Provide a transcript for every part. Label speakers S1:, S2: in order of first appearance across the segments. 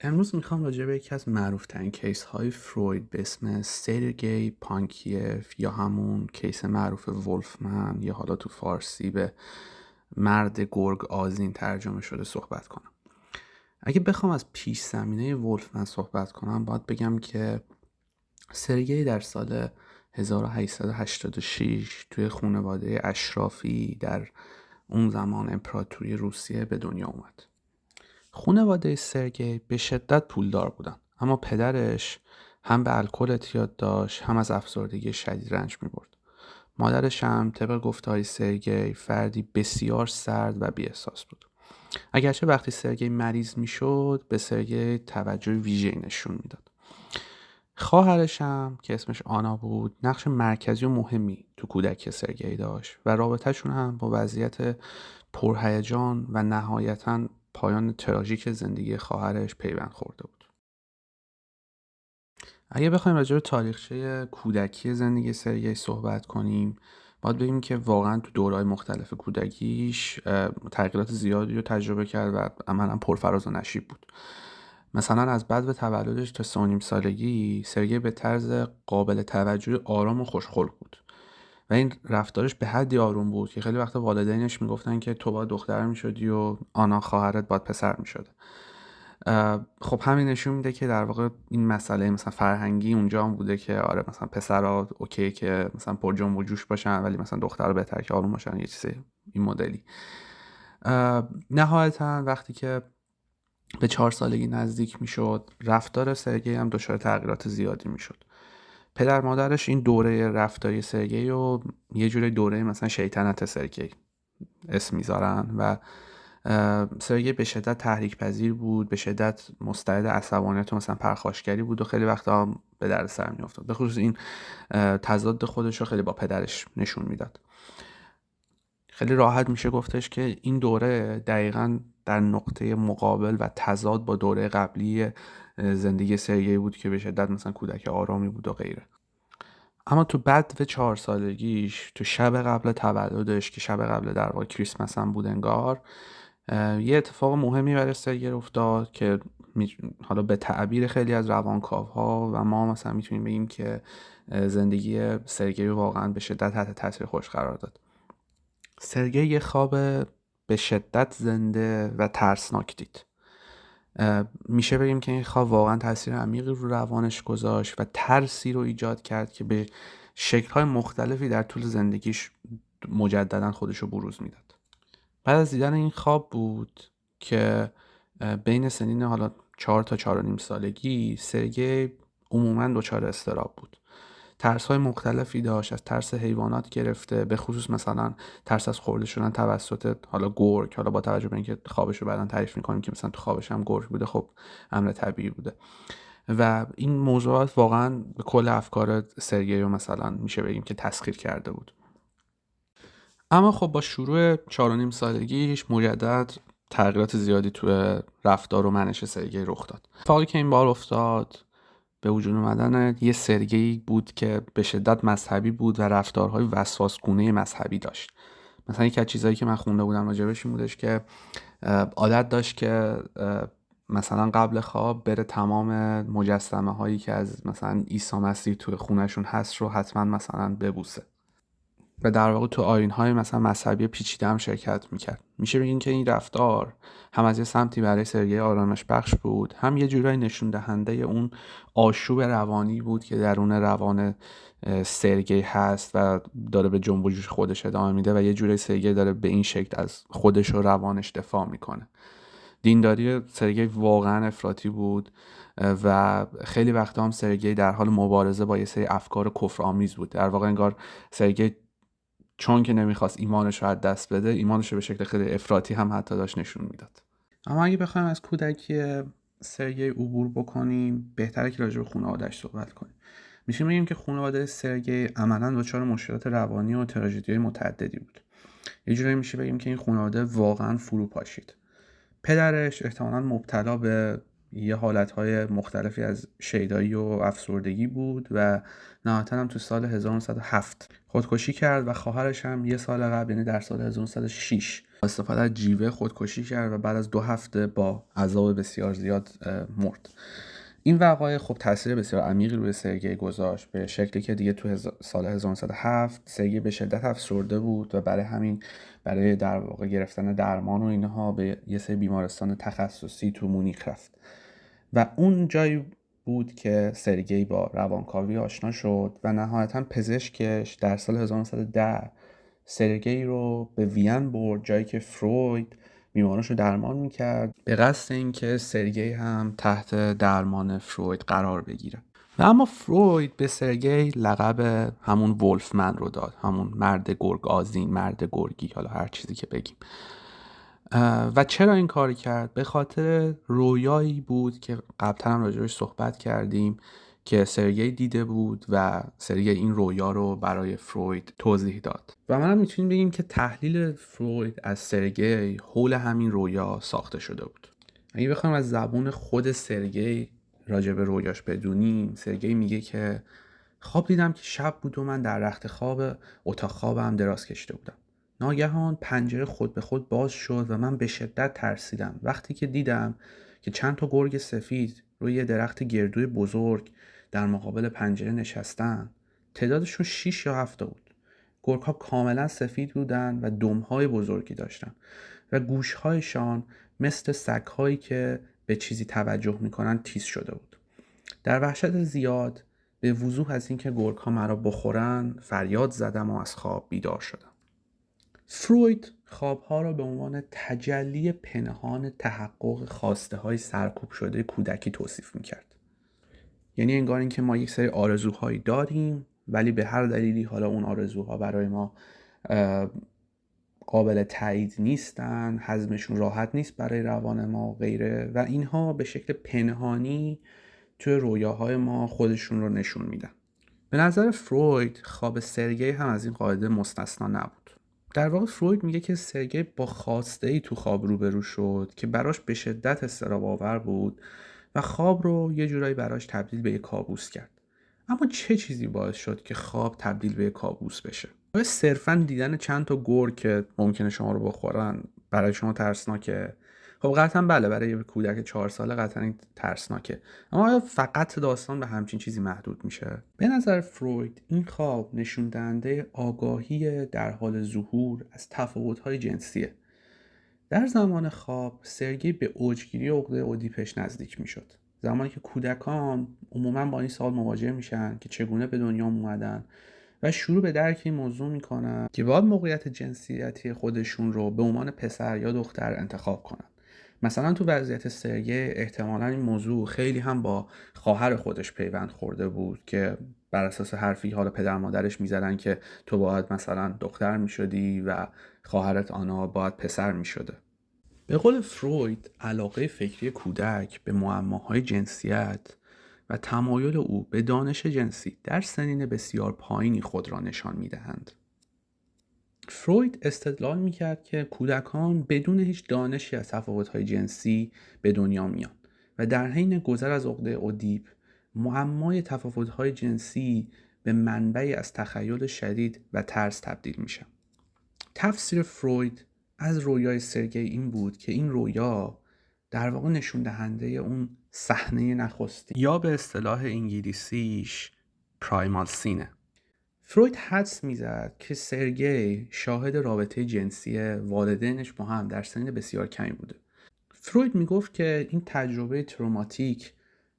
S1: امروز میخوام راجع به یکی از معروفترین کیس های فروید به اسم سرگئی پانکیف یا همون کیس معروف ولفمن یا حالا تو فارسی به مرد گرگ آذین ترجمه شده صحبت کنم. اگه بخوام از پیش زمینه ولفمن صحبت کنم باید بگم که سرگئی در سال 1886 توی خانواده اشرافی در اون زمان امپراتوری روسیه به دنیا اومد. خانواده سرگئی به شدت پولدار بودن، اما پدرش هم به الکل اعتیاد داشت، هم از افسردگی شدید رنج می‌برد. مادرش هم طبق گفته‌های سرگئی فردی بسیار سرد و بی‌احساس بود. اگرچه وقتی سرگئی مریض میشد به سرگئی توجه ویژه‌ای نشون میداد. خواهرش هم که اسمش آنا بود نقش مرکزی و مهمی تو کودکی سرگئی داشت و رابطهشون هم با وضعیت پرهیجان و نهایتاً پایان تراژیک زندگی خواهرش پیوند خورده بود. اگه بخوایم راجع به تاریخچه کودکی زندگی سرگئی صحبت کنیم باید بگیم که واقعا تو دورهای مختلف کودکیش تغییرات زیادی رو تجربه کرد و عملا پرفراز و نشیب بود. مثلا از بعد تولدش تا 3.5 سالگی سرگئی به طرز قابل توجهی آرام و خوشخلق بود و این رفتارش به حدی آروم بود که خیلی وقتا والدینش میگفتن که تو باید دختر میشدی و آنا خواهرت باید پسر میشد. خب همین نشون میده که در واقع این مسئله مثلا فرهنگی اونجا هم بوده که آره مثلا پسرها اوکی که مثلا پر جنب و جوش باشن ولی مثلا دخترها بهتر که آروم باشن، یه چیزی این مدلی. نهایتا وقتی که به 4 سالگی نزدیک میشد رفتار سرگئی هم دچار تغییرات زیادی میشد. پدر مادرش این دوره رفتاری سرگئی رو یه جوری دوره مثلا شیطنت سرگئی اسم میذارن و سرگئی به شدت تحریک پذیر بود، به شدت مستعد عصبانیت و مثلا پرخاشگری بود و خیلی وقتا به درد سر می افتاد. به خصوص این تضاد خودش رو خیلی با پدرش نشون میداد. خیلی راحت میشه گفتش که این دوره دقیقاً در نقطه مقابل و تضاد با دوره قبلی زندگی سرگئی بود که به شدت مثلا کودک آرامی بود و غیره. اما تو بعد 4 سالگیش تو شب قبل تولدش که شب قبل در واقع کریسمس هم بود انگار، یه اتفاق مهمی برای سرگئی افتاد که حالا به تعبیر خیلی از روانکاوها و ما مثلا میتونیم بگیم که زندگی سرگئی واقعا به شدت تحت تاثیر خودش قرار داد. سرگئی یه خواب به شدت زنده و ترسناک دید. میشه بگیم که این خواب واقعا تاثیر عمیقی رو روانش گذاشت و ترسی رو ایجاد کرد که به شکل‌های مختلفی در طول زندگیش مجددا خودش رو بروز میداد. بعد از دیدن این خواب بود که بین سنین حالا 4 تا 4.5 سالگی سرگئی عموما دچار اضطراب بود. ترس‌های مختلفی داشت، از ترس حیوانات گرفته به خصوص مثلا ترس از خورده شدن توسط حالا گرگ، حالا با توجه به اینکه خوابش رو بعداً تعریف می‌کنیم که مثلا تو خوابش هم گرگ بوده، خب امر طبیعی بوده و این موضوعات واقعا به کل افکار سرگئی رو مثلا میشه بگیم که تسخیر کرده بود. اما خب با شروع 4.5 سالگیش مجدد تغییرات زیادی توی رفتار و منش سرگئی رخ داد. اتفاقی که این بار افتاد به وجود اومدن یه سرگئی بود که به شدت مذهبی بود و رفتارهای وسواسگونه مذهبی داشت. مثلا یکی از چیزایی که من خونده بودم راجبش این بودش که عادت داشت که مثلا قبل خواب بره تمام مجسمه هایی که از مثلا عیسی مسیح توی خونهشون هست رو حتما مثلا ببوسه و در واقع تو آیین‌های مثلا مذهبی پیچیده هم شرکت میکرد. میشه بگین که این رفتار هم از یه سمتی برای سرگئی آرامش بخش بود، هم یه جورایی نشون دهنده اون آشوب روانی بود که درون روان سرگئی هست و داره به جنب و جوش خودش ادامه میده و یه جورایی سرگئی داره به این شکل از خودش و روانش دفاع میکنه. دینداری سرگئی واقعا افراطی بود و خیلی وقتا هم سرگئی در حال مبارزه با یه سری افکار کفرآمیز بود. در واقع انگار سرگئی چون که نمیخواست ایمانش رو از دست بده، ایمانش رو به شکل خیلی افراطی هم حتی داشت نشون میداد. اما اگه بخوایم از کودکی سرگئی عبور بکنیم بهتره که راجع به خانواده‌اش صحبت کنیم. میشه بگیم که خانواده سرگئی عملاً دچار مشکلات روانی و تراژدی‌های متعددی بود. یه جوری میشه بگیم که این خانواده واقعاً فرو پاشید. پدرش احتمالاً مبتلا به یه حالتهای مختلفی از شیدایی و افسردگی بود و نهایتاً هم تو سال 1907 خودکشی کرد و خواهرش هم یه سال قبل یعنی در سال 1906 استفاده از جیوه خودکشی کرد و بعد از 2 هفته با عذاب بسیار زیاد مرد. این وقایع خب تاثیر بسیار عمیقی روی سرگئی گذاشت، به شکلی که دیگه تو سال 1907 سرگئی به شدت افسرده بود و برای همین برای در واقع گرفتن درمان و اینها به یه سری بیمارستان تخصصی تو مونیخ رفت و اون جایی بود که سرگئی با روانکاوی آشنا شد و نهایتا پزشکش در سال 1910 سرگئی رو به وین برد، جایی که فروید بیماراشو درمان میکرد به قصد اینکه سرگئی هم تحت درمان فروید قرار بگیره. و اما فروید به سرگئی لقب همون ولفمن رو داد، همون مرد گرگ آذین، مرد گرگی، حالا هر چیزی که بگیم. و چرا این کار کرد؟ به خاطر رویایی بود که قبلا هم راجعش صحبت کردیم که سرگئی دیده بود و سرگئی این رویا رو برای فروید توضیح داد و منم میتونیم بگیم که تحلیل فروید از سرگئی حول همین رویا ساخته شده بود. اگه بخوایم از زبون خود سرگئی راجع به رویاش بدونیم، سرگئی میگه که خواب دیدم که شب بود و من در رخت خواب اتاق خوابم دراز کشیده بودم. ناگهان پنجره خود به خود باز شد و من به شدت ترسیدم وقتی که دیدم که چند تا گرگ سفید روی یه درخت گردوی بزرگ در مقابل پنجره نشستن. تعدادشون 6 یا 7 بود. گرگ‌ها کاملا سفید بودن و دم‌های بزرگی داشتن و گوش‌هایشان مثل سگ‌هایی که به چیزی توجه می‌کنن تیز شده بود. در وحشت زیاد به وضوح از اینکه گرگ‌ها مرا بخورن فریاد زدم و از خواب بیدار شدم. فروید خوابها را به عنوان تجلی پنهان تحقق خواسته های سرکوب شده کودکی توصیف میکرد. یعنی انگار اینکه ما یک سری آرزوهایی داریم ولی به هر دلیلی حالا اون آرزوها برای ما قابل تایید نیستن، هضمشون راحت نیست برای روان ما و غیره و اینها به شکل پنهانی توی رویاهای ما خودشون رو نشون میدن. به نظر فروید خواب سرگئی هم از این قاعده مستثنا نبود. در واقع فروید میگه که سرگئی با خواسته‌ای تو خواب روبرو شد که براش به شدت اضطراب آور بود و خواب رو یه جورایی براش تبدیل به یک کابوس کرد. اما چه چیزی باعث شد که خواب تبدیل به یک کابوس بشه؟ آیا صرفاً دیدن چند تا گرگ که ممکنه شما رو بخورن برای شما ترسناکه؟ خب قطعاً بله، برای یه کودک 4 ساله قطعاً این ترسناکه. اما آیا فقط داستان به همچین چیزی محدود میشه؟ به نظر فروید این خواب نشون دهنده آگاهی در حال ظهور از تفاوت‌های جنسیه. در زمان خواب سرگئی به اوجگیری عقده اودیپش نزدیک میشد. زمانی که کودکان عموماً با این سوال مواجه میشن که چگونه به دنیا اومدن و شروع به درک این موضوع میکنن که باید موقعیت جنسیتی خودشون رو به عنوان پسر یا دختر انتخاب کنن. مثلا تو وضعیت سرگئی احتمالاً این موضوع خیلی هم با خواهر خودش پیوند خورده بود که بر اساس حرفی حالا پدر مادرش میزدن که تو باید مثلا دختر میشدی و خواهرت آنا باید پسر میشده. به قول فروید علاقه فکری کودک به معماهای جنسیت و تمایل او به دانش جنسی در سنین بسیار پایینی خود را نشان می‌دهند. فروید استدلال می‌کرد که کودکان بدون هیچ دانشی از تفاوت‌های جنسی به دنیا میان و در حین گذر از عقده اودیپ معمای تفاوت‌های جنسی به منبعی از تخیل شدید و ترس تبدیل میشه. تفسیر فروید از رویای سرگئی این بود که این رویا در واقع نشون دهنده اون صحنه نخستی یا به اصطلاح انگلیسیش پرایمال سینه. فروید حدس میزد که سرگئی شاهد رابطه جنسی والدینش با هم در سن بسیار کمی بوده. فروید میگفت که این تجربه تروماتیک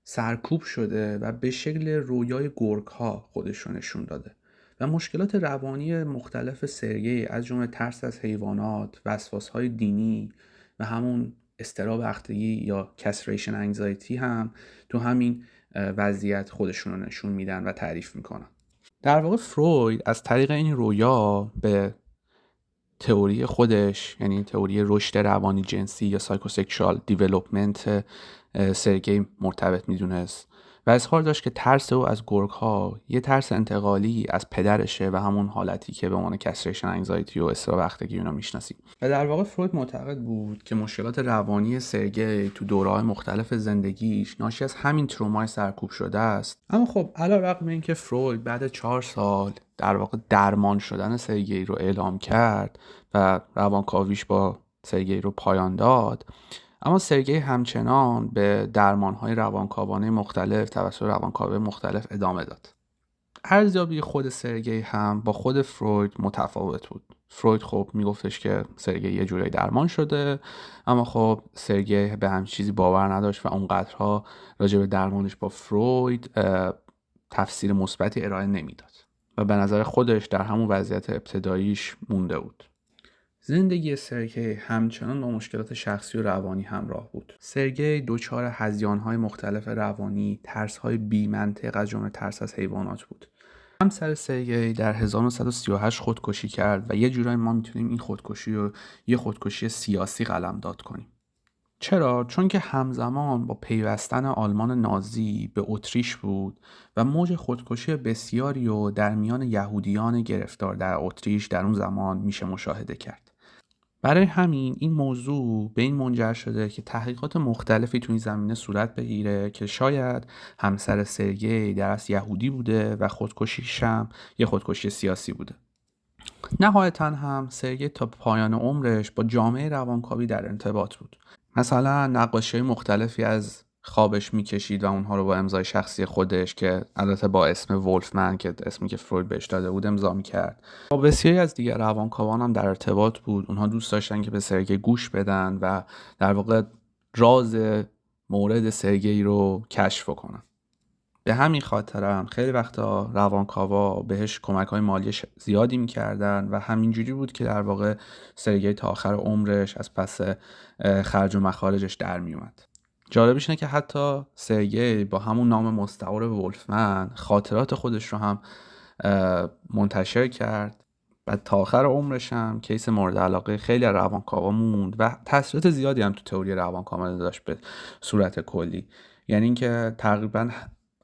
S1: سرکوب شده و به شکل رویای گرگ‌ها خودش رو نشون داده و مشکلات روانی مختلف سرگئی از جمله ترس از حیوانات، وسواس‌های دینی و همون اضطراب اختگی یا کستریشن انگزایتی هم تو همین وضعیت خودشون رو نشون میدن و تعریف میکنن. در واقع فروید از طریق این رویا به تئوری خودش، یعنی تئوری رشد روانی جنسی یا سایکوسکشوال دیولپمنت سرگئی مرتبط میدونست و اظهار داشت که ترس او از گرگ‌ها یه ترس انتقالی از پدرشه و همون حالتی که به عنوان کستریشن انگزایتی و اضطراب بختگی اونا میشناسیم. و در واقع فروید معتقد بود که مشکلات روانی سرگئی تو دوره‌های مختلف زندگیش ناشی از همین ترومای سرکوب شده است. اما خب علیرغم اینکه فروید بعد 4 سال در واقع درمان شدن سرگئی رو اعلام کرد و روانکاویش با سرگئی رو پایان داد، اما سرگئی همچنان به درمان‌های روانکاوانه مختلف توسط روانکاوی مختلف ادامه داد. ارزیابی خود سرگئی هم با خود فروید متفاوت بود. فروید خب میگفتش که سرگئی یه جورایی درمان شده، اما خب سرگئی به همچین چیزی باور نداشت و اونقدرها راجع به درمانش با فروید تفسیر مثبتی ارائه نمیداد و به نظر خودش در همون وضعیت ابتداییش مونده بود. زندگی سرگئی همچنان با مشکلات شخصی و روانی همراه بود. سرگئی دچار هذیان‌های مختلف روانی، ترس‌های بی‌منطق از جمله ترس از حیوانات بود. همسر سرگئی در 1938 خودکشی کرد و یه جورایی ما میتونیم این خودکشی رو یه خودکشی سیاسی قلمداد کنیم. چرا؟ چون که همزمان با پیوستن آلمان نازی به اتریش بود و موج خودکشی بسیاری رو در میان یهودیان گرفتار در اتریش در اون زمان میشه مشاهده کرد. برای همین این موضوع به این منجر شده که تحقیقات مختلفی تو این زمینه صورت بگیره که شاید همسر سرگئی در اصل یهودی بوده و خودکشیش هم یه خودکشی سیاسی بوده. نهایتاً هم سرگئی تا پایان عمرش با جامعه روانکاوی در ارتباط بود. مثلا نقاشی مختلفی از خوابش میکشید و اونها رو با امضای شخصی خودش که البته با اسم ولفمن که اسمی که فروید بهش داده بود امضا میکرد. با بسیاری از دیگر روانکاوان هم در ارتباط بود. اونها دوست داشتن که به سرگئی گوش بدن و در واقع راز مورد سرگئی رو کشف کنن. به همین خاطرم خیلی وقتا روانکاوا بهش کمک‌های مالی زیادی می‌کردن و همینجوری بود که در واقع سرگئی تا آخر عمرش از پس خرج و مخارجش در میومد. جالبش اینه که حتی سرگئی با همون نام مستعار ولفمن خاطرات خودش رو هم منتشر کرد و تا آخر عمرش هم کیس مورد علاقه خیلی از روانکاوا موند و تاثیرات زیادی هم تو تئوری روانکاوا داشت به صورت کلی. یعنی اینکه تقریباً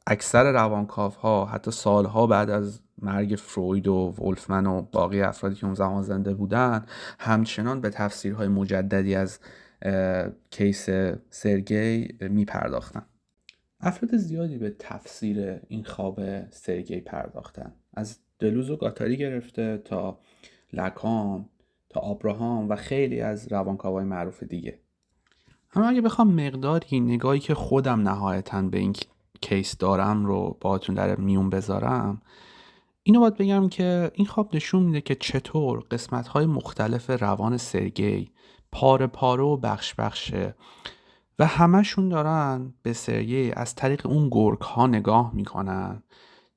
S1: اکثر روانکاوها حتی سالها بعد از مرگ فروید و ولفمن و باقی افرادی که اون زمان زنده بودن همچنان به تفسیرهای مجددی از کیس سرگئی میپرداختن. افراد زیادی به تفسیر این خواب سرگئی پرداختن، از دلوز و گاتاری گرفته تا لکان تا آبراهام و خیلی از روانکاوهای معروف دیگه. اما اگه بخوام مقداری نگاهی که خودم نهایتاً به این کیس دارم رو باهاتون در میون بذارم، اینو باید بگم که این خواب نشون میده که چطور قسمت‌های مختلف روان سرگئی پاره پاره و بخش بخشه و همشون دارن به سرگئی از طریق اون گرگ‌ها نگاه میکنن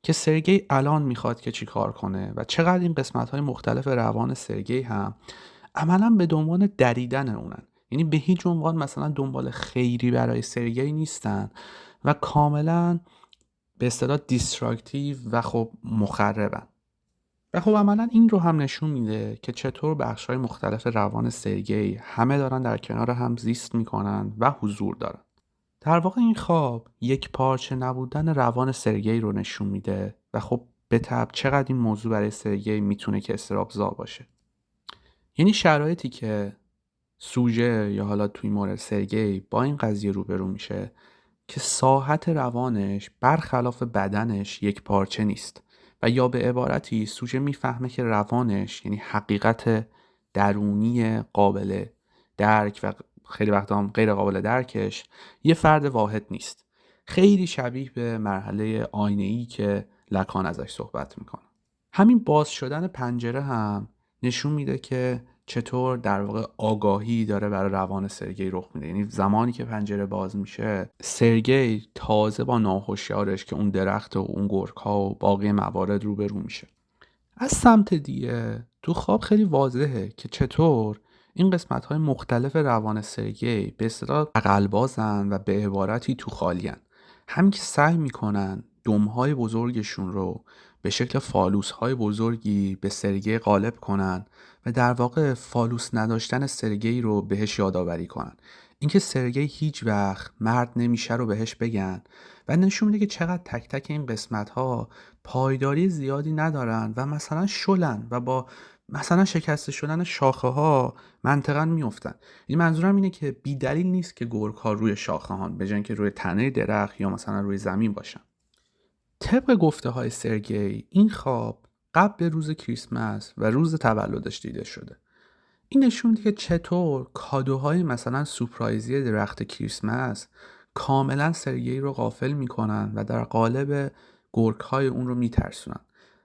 S1: که سرگئی الان میخواد که چی کار کنه و چقدر این قسمت‌های مختلف روان سرگئی هم عملاً به دنبال دریدن اونن. یعنی به هیچ عنوان مثلا دنبال خیری برای سرگئی نیستن و کاملا به اصطلاح دیستراکتیو و خب مخربن. و خب عملا این رو هم نشون میده که چطور بخش‌های مختلف روان سرگئی همه دارن در کنار هم زیست میکنن و حضور دارن. در واقع این خواب یک پارچه نبودن روان سرگئی رو نشون میده و خب به طبع چقدر این موضوع برای سرگئی میتونه که اضطراب‌زا باشه. یعنی شرایطی که سوژه یا حالا توی مورد سرگئی با این قضیه روبرو میشه که ساحت روانش برخلاف بدنش یک پارچه نیست و یا به عبارتی سوژه میفهمه که روانش یعنی حقیقت درونی قابل درک و خیلی وقتا هم غیر قابل درکش یه فرد واحد نیست. خیلی شبیه به مرحله آینه‌ای که لکان ازش صحبت میکنه. همین باز شدن پنجره هم نشون میده که چطور در واقع آگاهی داره برای روان سرگئی رخ میده. یعنی زمانی که پنجره باز میشه سرگئی تازه با ناهوشیارش که اون درخت و اون گرگ‌ها و باقی موارد روبرو میشه. از سمت دیگه تو خواب خیلی واضحه که چطور این قسمت‌های مختلف روان سرگئی به اصطلاح عقل‌بازن و به عبارتی تو خالین. هم که سعی میکنن دم‌های بزرگشون رو به شکل فالوس‌های بزرگی به سرگئی غالب کنن و در واقع فالوس نداشتن سرگئی رو بهش یادآوری کنن. اینکه سرگئی هیچ وقت مرد نمیشه رو بهش بگن و نشون میده که چقدر تک تک این قسمت ها پایداری زیادی ندارن و مثلا شلن و با مثلا شکسته شدن شاخه ها منطقا میافتن. این منظورم اینه که بی دلیل نیست که گرگ ها روی شاخه هان به جای اینکه روی تنه درخت یا مثلا روی زمین باشن. طبق گفته های سرگئی این خواب قبل روز کریسمس و روز تولدش دیده شده. این نشون میده که چطور کادوهای مثلا سورپرایزی درخت کریسمس کاملا سرگئی رو غافل میکنن و در قالب گرگ‌های اون رو میترسونن.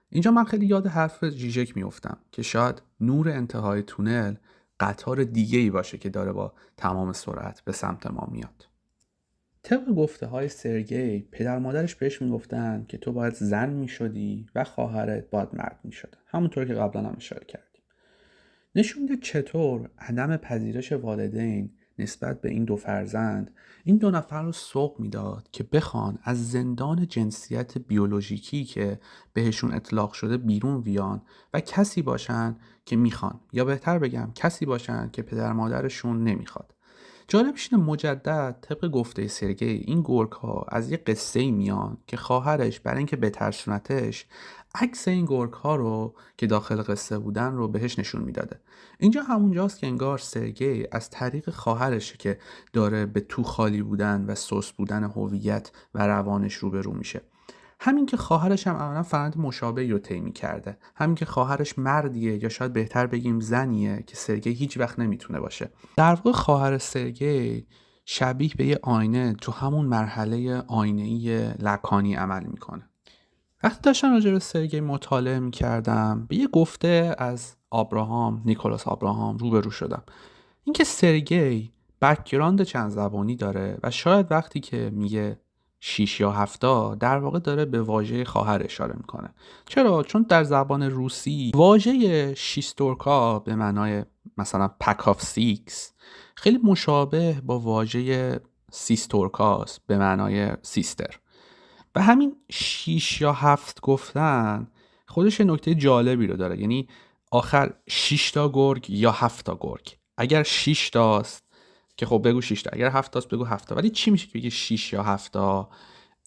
S1: اینجا من خیلی یاد حرف ژیژک میفتم که شاید نور انتهای تونل قطار دیگه‌ای باشه که داره با تمام سرعت به سمت ما میاد. طبق گفته های سرگئی پدر مادرش بهش میگفتن که تو باید زن میشدی و خواهرت باید مرد میشدن، همونطور که قبلا هم اشاره کردیم. نشون میده چطور عدم پذیرش والدین نسبت به این دو فرزند این دو نفر رو سوق میداد که بخوان از زندان جنسیت بیولوژیکی که بهشون اطلاق شده بیرون بیان و کسی باشن که میخوان، یا بهتر بگم کسی باشن که پدر مادرشون نمیخواد. جالبش اینه مجدد طبق گفته سرگئی این گرگ ها از یه قصه میان که خواهرش برای اینکه بترسونتش عکس این گرگ ها رو که داخل قصه بودن رو بهش نشون میداده. اینجا همونجاست که انگار سرگئی از طریق خواهرش که داره به تو خالی بودن و سوس بودن هویت و روانش روبرو میشه. همین که خواهرش هم عملا فرآیند مشابهی رو طی می‌کرده، همین که خواهرش مردیه یا شاید بهتر بگیم زنیه که سرگئی هیچ وقت نمیتونه باشه. در واقع خواهر سرگئی شبیه به یه آینه تو همون مرحله آینه‌ای لکانی عمل میکنه. وقتی داشتم راجع به سرگئی مطالعه میکردم به یه گفته از نیکولاس آبراهام روبرو شدم. اینکه سرگئی بک‌گراند چند زبانی داره و شاید وقتی که میگه 6 یا 7 در واقع داره به واژه خواهر اشاره میکنه. چرا؟ چون در زبان روسی واژه شیستورکا به معنای مثلا پک آف سیکس خیلی مشابه با واژه سیستورکاست به معنای سیستر. و همین 6 یا 7 گفتن خودش نکته جالبی رو داره، یعنی آخر 6 تا گرگ یا 7 تا گرگ. اگر 6 تاست که خب بگو 6 تا، اگر 7 تاست بگو 7 تا، ولی چی میشه که بگی 6 یا 7 تا؟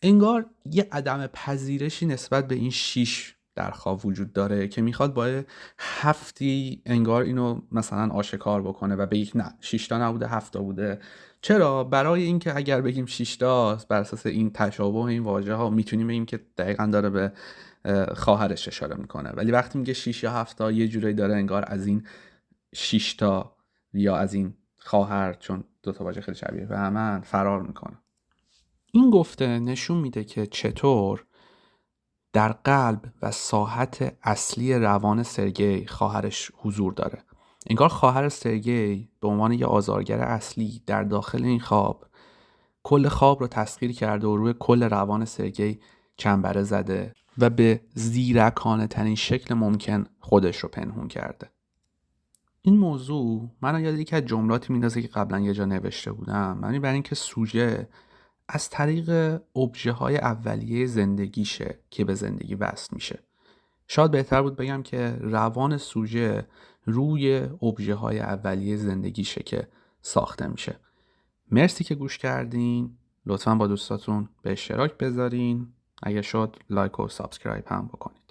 S1: انگار یه عدم پذیرشی نسبت به این 6 در خواب وجود داره که میخواد با 7 انگار اینو مثلا آشکار بکنه و بگه نه 6 تا نبوده 7 تا بوده. چرا؟ برای اینکه اگر بگیم 6 تاست بر اساس این تشابه این واژه ها میتونیم بگیم که دقیقاً داره به خواهرش اشاره میکنه، ولی وقتی میگه 6 یا 7 تا یه جورایی داره انگار از این 6 تا یا از این خواهر، چون دو تا واژه خیلی شبیه به همن، فرار میکنه. این گفته نشون میده که چطور در قلب و ساحت اصلی روان سرگئی خواهرش حضور داره. انگار خواهر سرگئی به عنوان یه آزارگر اصلی در داخل این خواب کل خواب رو تسخیر کرده و روی کل روان سرگئی چنبره زده و به زیرکانه ترین شکل ممکن خودش رو پنهون کرده. این موضوع منو یاد یکی از جملاتی میندازه که قبلا یه جا نوشته بودم، معنی برای اینکه سوژه از طریق ابژه های اولیه زندگیشه که به زندگی وصل میشه. شاید بهتر بود بگم که روان سوژه روی ابژه های اولیه زندگیشه که ساخته میشه. مرسی که گوش کردین. لطفاً با دوستاتون به اشتراک بذارین. اگه شد لایک و سابسکرایب هم بکنین.